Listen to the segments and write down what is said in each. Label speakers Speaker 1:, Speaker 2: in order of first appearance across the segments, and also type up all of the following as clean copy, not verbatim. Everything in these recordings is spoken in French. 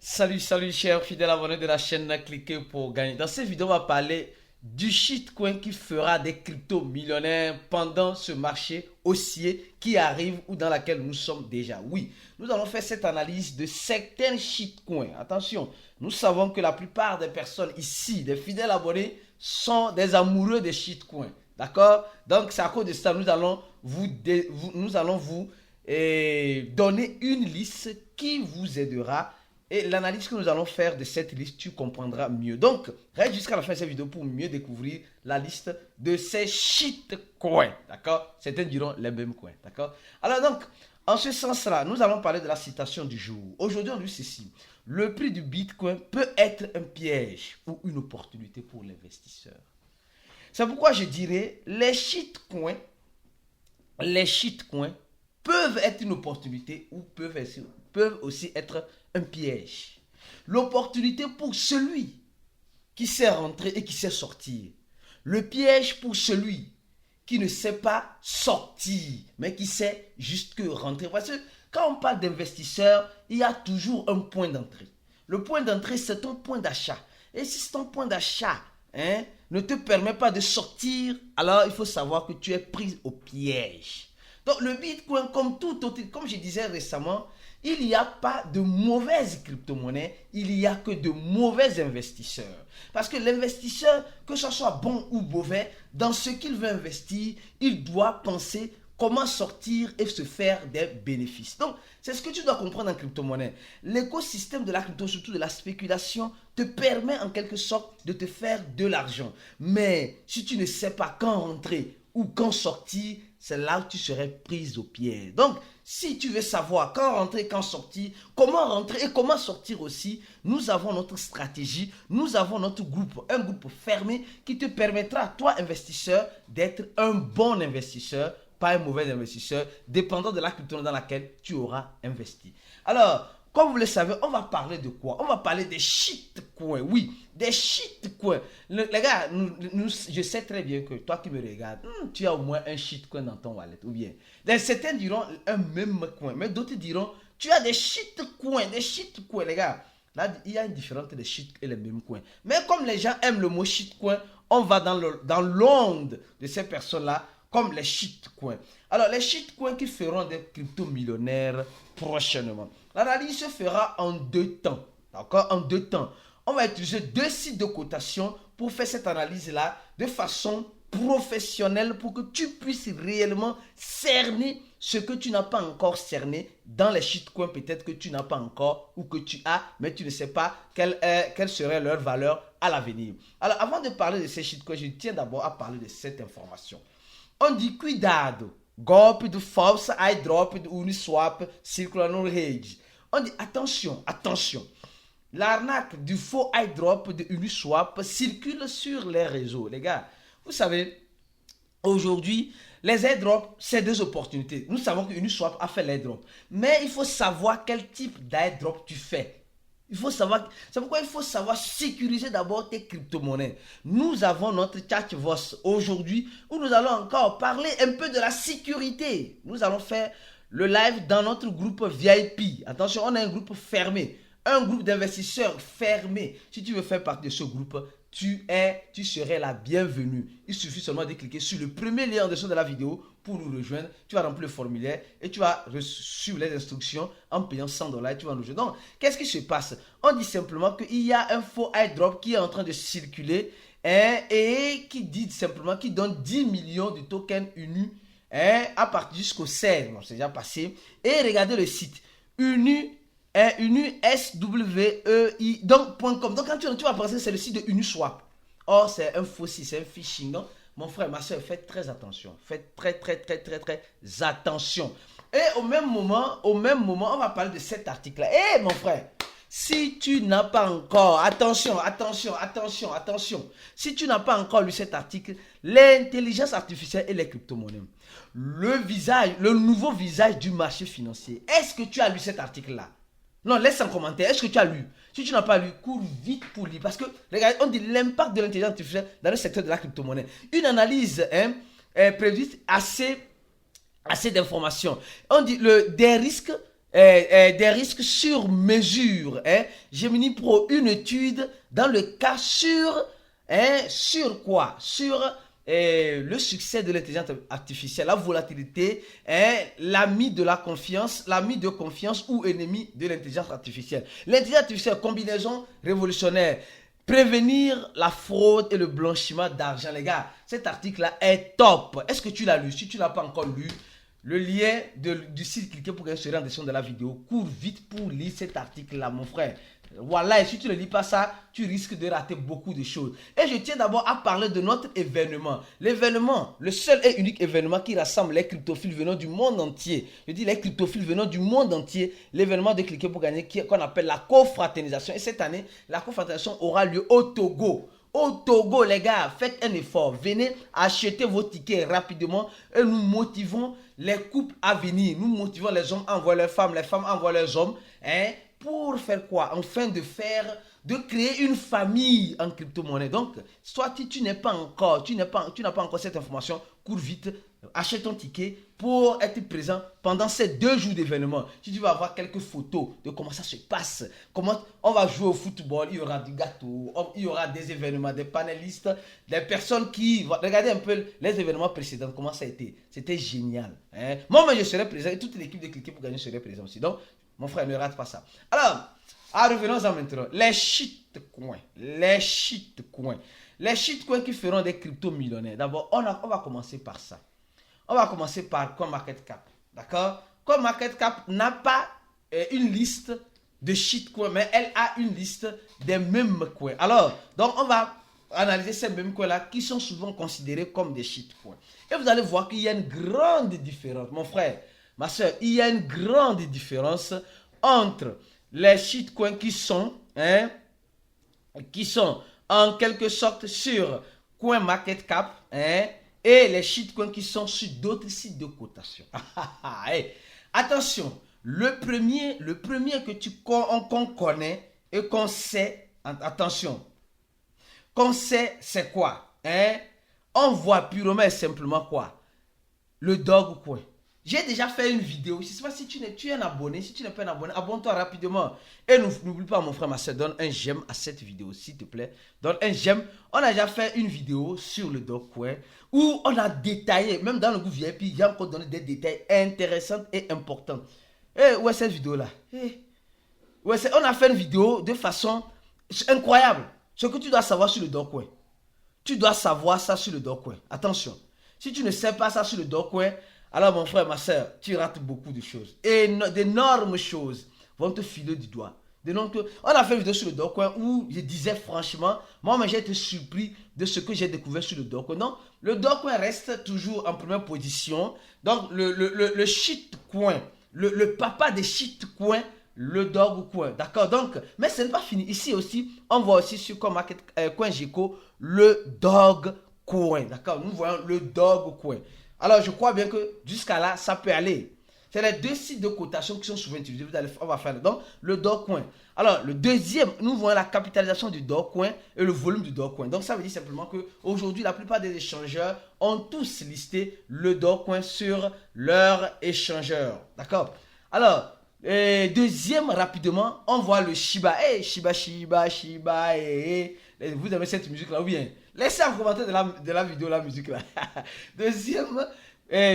Speaker 1: Salut chers fidèles abonnés de la chaîne, cliquez pour gagner. Dans cette vidéo, on va parler du shitcoin qui fera des crypto-millionnaires pendant ce marché haussier qui arrive ou dans laquelle nous sommes déjà. Oui, nous allons faire cette analyse de certains shitcoins. Attention, nous savons que la plupart des personnes ici, des fidèles abonnés, sont des amoureux des shitcoins. D'accord? Donc, c'est à cause de ça, nous allons vous donner une liste qui vous aidera. Et l'analyse que nous allons faire de cette liste, tu comprendras mieux. Donc, reste jusqu'à la fin de cette vidéo pour mieux découvrir la liste de ces shitcoins. D'accord? Certains diront les mêmes coins. D'accord? Alors donc, en ce sens-là, nous allons parler de la citation du jour. Aujourd'hui, on dit ceci. Le prix du Bitcoin peut être un piège ou une opportunité pour l'investisseur. C'est pourquoi je dirais les shitcoins peuvent être une opportunité ou peuvent aussi être un piège. L'opportunité pour celui qui sait rentrer et qui sait sortir. Le piège pour celui qui ne sait pas sortir, mais qui sait juste que rentrer. Parce que quand on parle d'investisseur, il y a toujours un point d'entrée. Le point d'entrée, c'est ton point d'achat. Et si ton point d'achat ne te permet pas de sortir, alors il faut savoir que tu es pris au piège. Donc le Bitcoin, comme tout autre, comme je disais récemment, il n'y a pas de mauvaises crypto-monnaies, il n'y a que de mauvais investisseurs. Parce que l'investisseur, que ce soit bon ou mauvais, dans ce qu'il veut investir, il doit penser comment sortir et se faire des bénéfices. Donc, c'est ce que tu dois comprendre en crypto-monnaie. L'écosystème de la crypto, surtout de la spéculation, te permet en quelque sorte de te faire de l'argent. Mais si tu ne sais pas quand rentrer ou quand sortir, c'est là où tu serais prise au pied. Donc, si tu veux savoir quand rentrer, quand sortir, comment rentrer et comment sortir aussi, nous avons notre stratégie, nous avons notre groupe, un groupe fermé qui te permettra, toi investisseur, d'être un bon investisseur, pas un mauvais investisseur, dépendant de la crypto dans laquelle tu auras investi. Alors, comme vous le savez, on va parler de quoi? On va parler des shitcoins. Oui, des shitcoins. Les gars, je sais très bien que toi qui me regardes, tu as au moins un shitcoin dans ton wallet. Ou bien, certains diront un même coin, mais d'autres diront, tu as des shitcoins, les gars. Là, il y a une différence entre les shit et les mêmes coins. Mais comme les gens aiment le mot shitcoin, on va dans l'onde de ces personnes-là, comme les shitcoins. Alors, les shitcoins qui feront des crypto-millionnaires prochainement. L'analyse se fera en deux temps. D'accord? En deux temps. On va utiliser deux sites de cotation pour faire cette analyse-là de façon professionnelle pour que tu puisses réellement cerner ce que tu n'as pas encore cerné dans les shitcoins peut-être que tu n'as pas encore ou que tu as, mais tu ne sais pas quelle serait leur valeur à l'avenir. Alors, avant de parler de ces shitcoins, je tiens d'abord à parler de cette information. On dit cuidado, golpe do falso airdrop do Uniswap circula no rede. On dit attention. L'arnaque du faux airdrop de Uniswap circule sur les réseaux. Les gars, vous savez, aujourd'hui, les airdrops, c'est deux opportunités. Nous savons que Uniswap a fait l'airdrop. Mais il faut savoir quel type d'airdrop tu fais. Il faut savoir, c'est pourquoi il faut savoir sécuriser d'abord tes crypto-monnaies. Nous avons notre chat-voice aujourd'hui où nous allons encore parler un peu de la sécurité. Nous allons faire le live dans notre groupe VIP. Attention, on a un groupe fermé, un groupe d'investisseurs fermé. Si tu veux faire partie de ce groupe, tu serais la bienvenue. Il suffit seulement de cliquer sur le premier lien en dessous de la vidéo pour nous rejoindre. Tu vas remplir le formulaire et tu vas suivre les instructions en payant 100 $. Et tu vas nous rejoindre. Donc, qu'est-ce qui se passe? On dit simplement qu'il y a un faux airdrop qui est en train de circuler et qui dit simplement qu'il donne 10 millions de tokens UNU à partir jusqu'au 16. Bon, c'est déjà passé. Et regardez le site UNU. UNUSWEI donc.com. Donc quand tu vas penser que c'est le site de Uniswap. Or c'est un faux site, c'est un phishing. Donc mon frère, ma soeur, faites très attention. Faites très attention. Et au même moment, on va parler de cet article-là. Eh mon frère, si tu n'as pas encore, attention. Si tu n'as pas encore lu cet article, l'intelligence artificielle et les crypto-monnaies, le nouveau visage du marché financier. Est-ce que tu as lu cet article-là? Non, laisse un commentaire. Est-ce que tu as lu? Si tu n'as pas lu, cours vite pour lire. Parce que, regardez, on dit l'impact de l'intelligence artificielle dans le secteur de la crypto-monnaie. Une analyse prédite assez d'informations. On dit des risques des risques sur mesure. Gemini Pro, une étude dans le cas sur quoi? Sur le succès de l'intelligence artificielle, la volatilité, l'ami de la confiance, l'ami de confiance ou ennemi de l'intelligence artificielle. L'intelligence artificielle, combinaison révolutionnaire. Prévenir la fraude et le blanchiment d'argent. Les gars, cet article-là est top. Est-ce que tu l'as lu? Si tu ne l'as pas encore lu, le lien du site, cliquez pour gagner en description de la vidéo. Cours vite pour lire cet article-là, mon frère. Voilà, et si tu ne lis pas ça, tu risques de rater beaucoup de choses. Et je tiens d'abord à parler de notre événement. L'événement, le seul et unique événement qui rassemble les cryptophiles venant du monde entier. Je dis les cryptophiles venant du monde entier. L'événement de Cliquer pour gagner qu'on appelle la confraternisation. Et cette année, la confraternisation aura lieu au Togo. Au Togo, les gars, faites un effort. Venez acheter vos tickets rapidement et nous motivons les couples à venir. Nous motivons les hommes à envoyer leurs femmes, les femmes à envoyer leurs hommes. Pour faire quoi? Enfin de créer une famille en crypto-monnaie. Donc, soit tu n'as pas encore cette information, cours vite, achète ton ticket pour être présent pendant ces 2 jours d'événement. Si tu vas avoir quelques photos de comment ça se passe, comment on va jouer au football, il y aura du gâteau, il y aura des événements, des panélistes, des personnes qui... Regardez un peu les événements précédents, comment ça a été. C'était génial. Moi, je serai présent et toute l'équipe de Cliquer pour gagner serait présent aussi. Donc, mon frère, ne rate pas ça. Alors, revenons-en maintenant. Les shitcoins. Les shitcoins. Les shitcoins qui feront des crypto-millionnaires. D'abord, on va commencer par ça. On va commencer par CoinMarketCap. D'accord? CoinMarketCap n'a pas une liste de shitcoins, mais elle a une liste des mêmes coins. Alors, donc on va analyser ces mêmes coins-là qui sont souvent considérés comme des shitcoins. Et vous allez voir qu'il y a une grande différence. Mon frère, ma soeur, il y a une grande différence entre les shitcoins qui sont en quelque sorte sur CoinMarketCap et les shitcoins qui sont sur d'autres sites de cotation. Attention, le premier qu'on connaît et qu'on sait, attention, qu'on sait c'est quoi? On voit purement et simplement quoi? Le Dogecoin. J'ai déjà fait une vidéo. Je ne sais pas si tu es un abonné. Si tu n'es pas un abonné, abonne-toi rapidement. Et n'oublie pas, mon frère, ma soeur, donne un j'aime à cette vidéo, s'il te plaît. Donne un j'aime. On a déjà fait une vidéo sur le Dogecoin où on a détaillé, même dans le groupe VIP, il y a encore donné des détails intéressants et importants. Où est cette vidéo-là? On a fait une vidéo de façon incroyable. Ce que tu dois savoir sur le Dogecoin. Tu dois savoir ça sur le Dogecoin. Attention. Si tu ne sais pas ça sur le Dogecoin, alors mon frère, ma soeur, tu rates beaucoup de choses. Et d'énormes choses vont te filer du doigt. On a fait une vidéo sur le Dogecoin où je disais franchement, moi j'ai été surpris de ce que j'ai découvert sur le Dogecoin. Donc, le Dogecoin reste toujours en première position. Donc, le shitcoin, le papa des shitcoins, le Dogecoin. D'accord? Donc, mais ce n'est pas fini. Ici aussi, on voit aussi sur CoinGecko le Dogecoin. D'accord? Nous voyons le Dogecoin. Alors, je crois bien que jusqu'à là, ça peut aller. C'est les 2 sites de cotation qui sont souvent utilisés. On va faire donc le Dogecoin. Alors, le deuxième, nous voyons la capitalisation du Dogecoin et le volume du Dogecoin. Donc, ça veut dire simplement qu'aujourd'hui, la plupart des échangeurs ont tous listé le Dogecoin sur leur échangeur. D'accord? Alors, deuxième, rapidement, on voit le Shiba. Shiba. Vous aimez cette musique-là ou bien? Laissez en commentaire de la vidéo la musique là. Deuxième,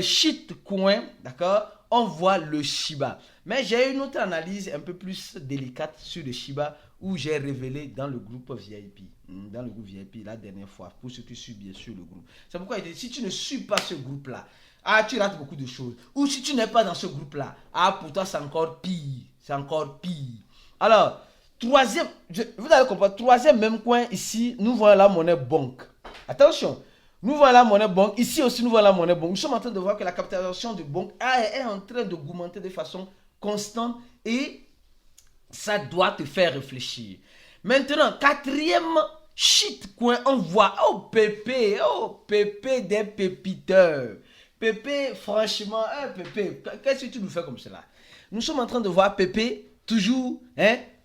Speaker 1: shitcoin, d'accord? On voit le Shiba. Mais j'ai une autre analyse un peu plus délicate sur le Shiba où j'ai révélé dans le groupe VIP. Dans le groupe VIP la dernière fois, pour ceux qui suivent bien sûr le groupe. C'est pourquoi il dit, si tu ne suis pas ce groupe-là, tu rates beaucoup de choses. Ou si tu n'es pas dans ce groupe-là, pour toi c'est encore pire. C'est encore pire. Alors, troisième, vous allez comprendre, troisième même coin ici, nous voyons la monnaie banque. Attention, nous voyons la monnaie banque. Ici aussi, nous voyons la monnaie banque. Nous sommes en train de voir que la capitalisation du banque est en train d'augmenter de façon constante et ça doit te faire réfléchir. Maintenant, quatrième shitcoin, on voit, Pépé des pépiteurs. Pépé, franchement, Pépé, qu'est-ce que tu nous fais comme cela? Nous sommes en train de voir Pépé toujours,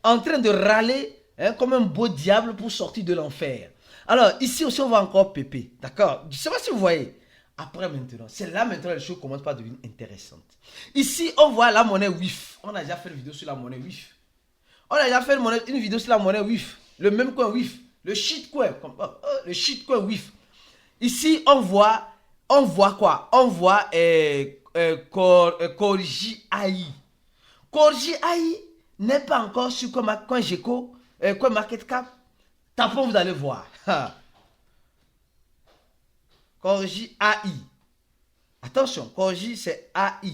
Speaker 1: en train de râler comme un beau diable pour sortir de l'enfer. Alors, ici aussi, on voit encore Pépé. D'accord? Je ne sais pas si vous voyez. Après maintenant, c'est là maintenant les choses commencent à devenir intéressantes. Ici, on voit la monnaie WIF. On a déjà fait une vidéo sur la monnaie WIF. On a déjà fait une vidéo sur la monnaie WIF. Le même coin WIF. Le shitcoin. Le shitcoin WIF. Ici, on voit quoi? On voit Corji AI. Corji AI n'est pas encore sur CoinGecko, CoinMarketCap. Tapons, vous allez voir. Corji AI. Attention, Corji c'est AI.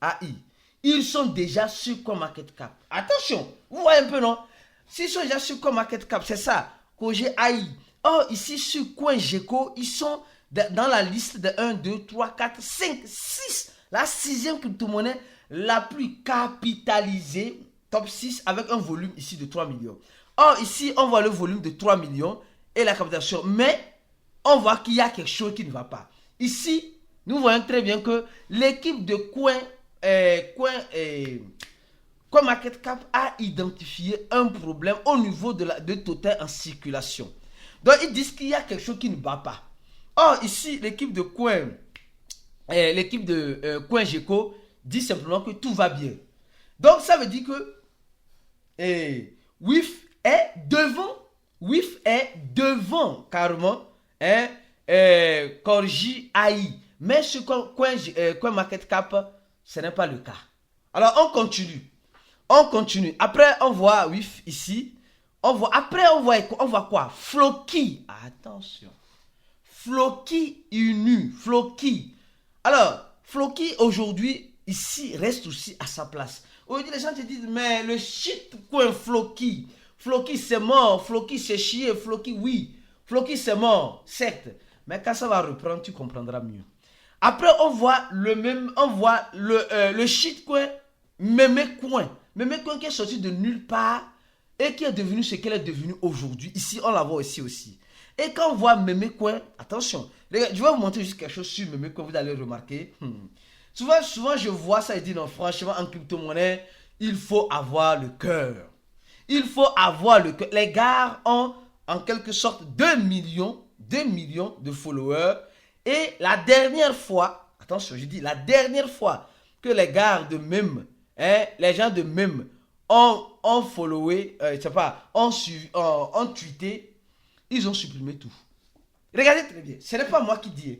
Speaker 1: AI. Ils sont déjà sur CoinMarketCap. Attention, vous voyez un peu, non? S'ils sont déjà sur CoinMarketCap, c'est ça. Corji AI. Or, ici sur CoinGecko, ils sont dans la liste de 1, 2, 3, 4, 5, 6. La sixième crypto-monnaie la plus capitalisée, top 6, avec un volume ici de 3 millions. Or, ici, on voit le volume de 3 millions et la capitalisation. Mais, on voit qu'il y a quelque chose qui ne va pas. Ici, nous voyons très bien que l'équipe de CoinMarketCap a identifié un problème au niveau de total en circulation. Donc, ils disent qu'il y a quelque chose qui ne va pas. Or, ici, l'équipe de CoinGecko dit simplement que tout va bien. Donc, ça veut dire que WIF est devant carrément Corji AI. Mais sur CoinMarketCap, ce n'est pas le cas. Alors, on continue. Après, on voit WIF ici. Après, on voit quoi? Floki. Attention. Floki Inu. Floki. Alors, Floki aujourd'hui, ici, reste aussi à sa place. Aujourd'hui, les gens te disent, mais le shitcoin Floki. Floki, c'est mort. Floki, c'est chier. Floki, oui. Floki, c'est mort. Certes. Mais quand ça va reprendre, tu comprendras mieux. Après, on voit le shitcoin Memecoin. Memecoin qui est sorti de nulle part et qui est devenu ce qu'elle est devenue aujourd'hui. Ici, on la voit ici aussi. Et quand on voit Memecoin, attention, les gars, je vais vous montrer juste quelque chose sur Memecoin, vous allez remarquer. Souvent, je vois ça et dis non, franchement, en crypto-monnaie, il faut avoir le cœur. Il faut avoir le cœur. Les gars ont en quelque sorte 2 millions de followers. Et la dernière fois, attention, je dis la dernière fois que les gars de Meme, les gens de Meme ont followé, ont tweeté, ils ont supprimé tout. Regardez très bien, ce n'est pas moi qui dis.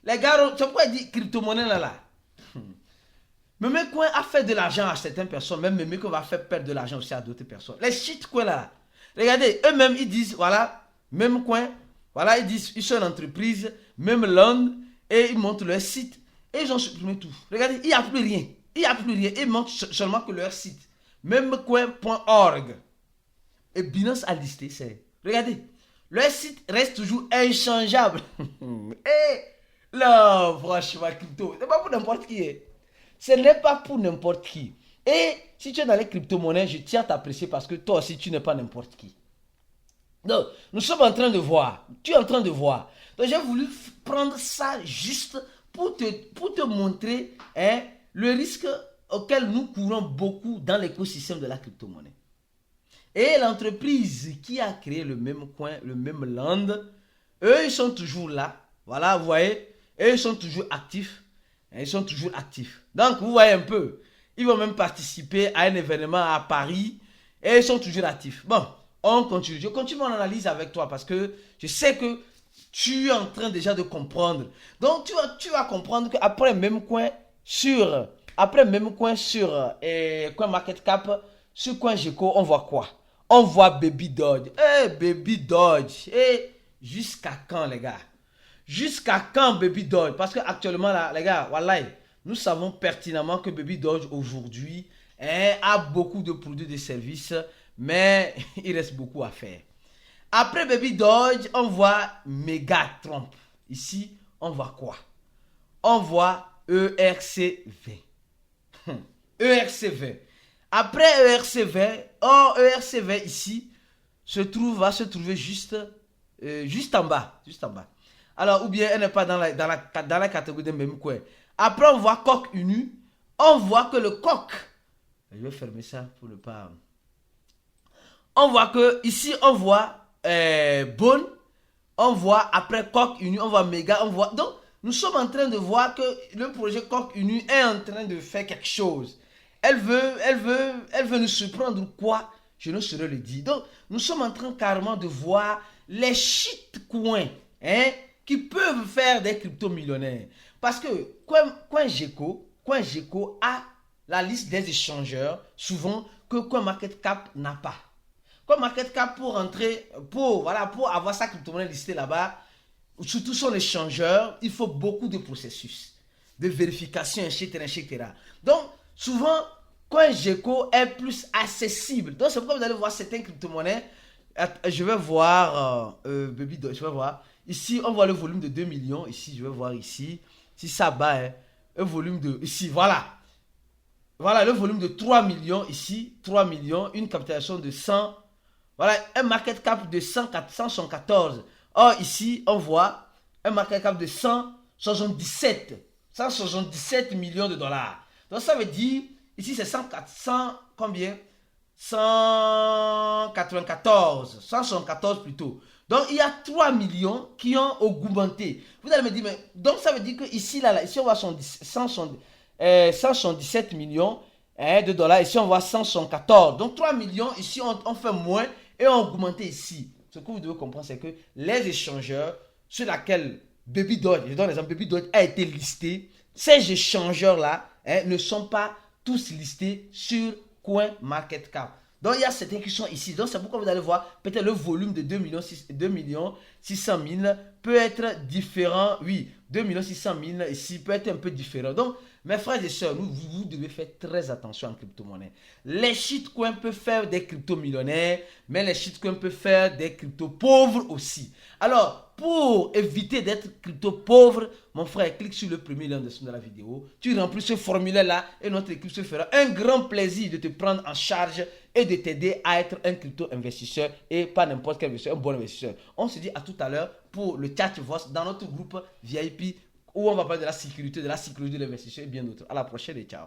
Speaker 1: Les gars, c'est pourquoi ils disent crypto-monnaie là. Memecoin a fait de l'argent à certaines personnes, même Memecoin va faire perdre de l'argent aussi à d'autres personnes. Les shitcoins là, regardez, eux-mêmes ils disent, voilà, Memecoin, voilà, ils disent, ils sont une entreprise, même Land, et ils montrent leur site, et ils ont supprimé tout. Regardez, il n'y a plus rien. Ils montrent seulement que leur site, memecoin.org. Et Binance a listé, c'est. Regardez, leur site reste toujours inchangeable. Et là, franchement, crypto, c'est pas pour n'importe qui. Ce n'est pas pour n'importe qui. Et si tu es dans les crypto-monnaies, je tiens à t'apprécier parce que toi aussi, tu n'es pas n'importe qui. Donc, nous sommes en train de voir. Tu es en train de voir. Donc, j'ai voulu prendre ça juste pour te montrer le risque auquel nous courons beaucoup dans l'écosystème de la crypto-monnaie. Et l'entreprise qui a créé le même coin, le même land, eux, ils sont toujours là. Voilà, vous voyez. Eux, ils sont toujours actifs. Ils sont toujours actifs. Donc, vous voyez un peu. Ils vont même participer à un événement à Paris. Et ils sont toujours actifs. Bon, on continue. Je continue mon analyse avec toi parce que je sais que tu es en train déjà de comprendre. Donc, tu vas comprendre qu'après même coin sur CoinMarketCap, sur CoinGecko, on voit quoi? On voit Baby Dodge. Baby Dodge. Jusqu'à quand, les gars? Jusqu'à quand Baby Dodge? Parce qu'actuellement, les gars, wallahi, nous savons pertinemment que Baby Dodge aujourd'hui a beaucoup de produits et de services, mais il reste beaucoup à faire. Après Baby Dodge, on voit Megatron. Ici, on voit quoi? On voit ERC20. ERC20. Après ERC20, ERC20 ici va se trouver juste en bas. Alors, ou bien elle n'est pas dans la catégorie de même quoi. Après, on voit coq uni. On voit que le coq. Je vais fermer ça pour ne pas. On voit que ici, on voit Bone. On voit après coq uni. On voit méga. On voit. Donc, nous sommes en train de voir que le projet Coq Inu est en train de faire quelque chose. Elle veut nous surprendre quoi? Je ne saurais le dire. Donc, nous sommes en train carrément de voir les shitcoins qui peuvent faire des crypto-millionnaires. Parce que CoinGecko a la liste des échangeurs, souvent, que CoinMarketCap n'a pas. CoinMarketCap, pour avoir sa crypto-monnaie listée là-bas, surtout son échangeur, il faut beaucoup de processus, de vérification, etc. Donc, souvent, CoinGecko est plus accessible. Donc, c'est pourquoi vous allez voir certaines crypto-monnaies. Je vais voir, je vais voir. Ici, on voit le volume de 2 millions. Ici, je vais voir ici. Si ça bat, un volume de... Ici, voilà. Voilà, le volume de 3 millions. Ici, 3 millions. Une capitalisation de 100. Voilà, un market cap de 114. Or, ici, on voit un market cap de 177 millions de dollars. Donc, ça veut dire, ici, c'est 100 combien 174 plutôt. Donc, il y a 3 millions qui ont augmenté. Vous allez me dire, mais donc ça veut dire que ici, ici on voit 177 millions de dollars. Ici, on voit 114. Donc, 3 millions, ici, on fait moins et on a augmenté ici. Ce que vous devez comprendre, c'est que les échangeurs sur lesquels Baby Doge, je donne l'exemple, Baby Doge a été listé, ces échangeurs-là ne sont pas tous listés sur CoinMarketCap. Donc, il y a certains qui sont ici. Donc, c'est pourquoi vous allez voir, peut-être le volume de 2 millions 600 000 peut être différent. Oui, 2 600 000 ici peut être un peu différent. Donc, mes frères et sœurs, vous devez faire très attention en crypto-monnaie. Les shitcoins peuvent faire des crypto-millionnaires, mais les shitcoins peuvent faire des crypto-pauvres aussi. Alors, pour éviter d'être crypto-pauvre, mon frère, clique sur le premier lien de la vidéo. Tu remplis ce formulaire-là et notre équipe se fera un grand plaisir de te prendre en charge et de t'aider à être un crypto-investisseur et pas n'importe quel investisseur, un bon investisseur. On se dit à tout à l'heure pour le chat voice dans notre groupe VIP où on va parler de la sécurité de l'investisseur et bien d'autres. À la prochaine et ciao.